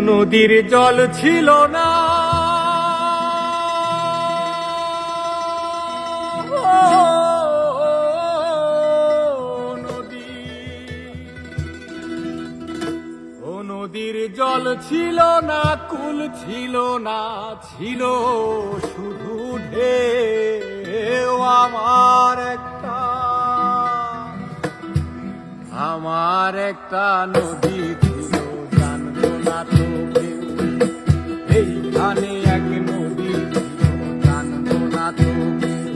নদীর জল ছিল না, নদীর জল ছিল না, কুল ছিল না, ছিল শুধু ঢেউ। আমার একটা নদী ছিল, জানতো না তো কেউ। এইখানে এক নদী ছিল, জানতো না তো কেউ।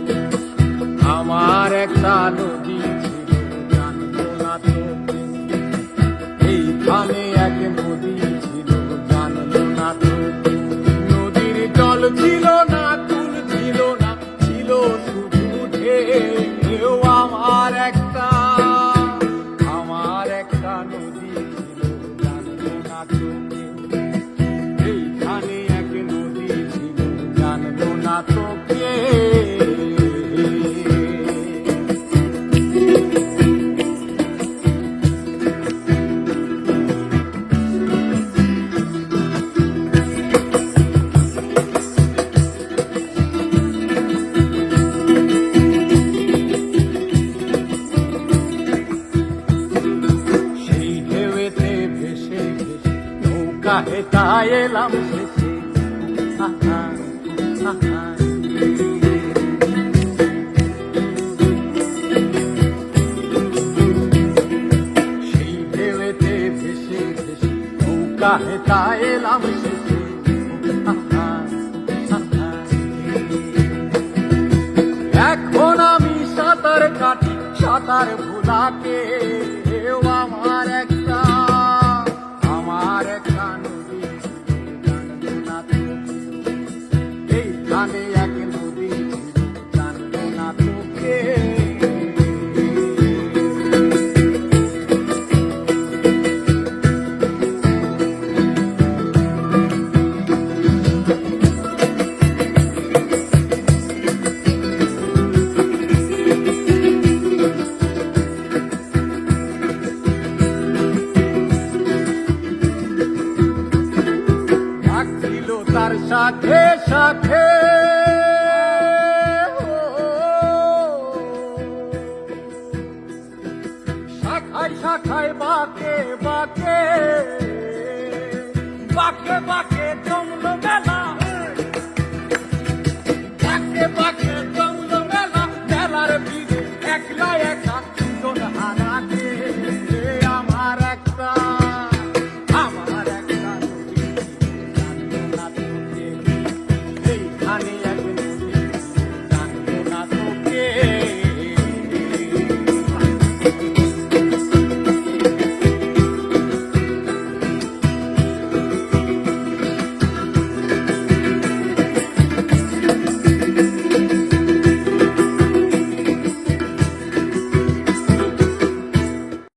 আমার একটা নদী ছিল, জানতো না তো কেউ। এইখানে এক নদী ছিল, জানতো না তো কেউ। নদীর জল ছিল না, কুল ছিল না, ছিল শুধু ঢেউ। আমার একটা নদী ছিল, জানতো না তো কেউ। এইখানে এক নদী ছিল, জানতো না তো কেউ। হেতায় এলাম শেষে, সেই ঢেউতে ভেসে ভেসে নৌকা হেতায় এলাম শেষে। এখন আমি সাঁতার কাটি, সাঁতার ভোলাকে। আমার একটা নদী ছিল, জানতো না তো কেউ। এইখানে এক নদী ছিল, জানতো না তো কেউ। তার সাথে সাথে শাখায় শাখায় বাঁকে বাঁকে বাঁকে বাঁকে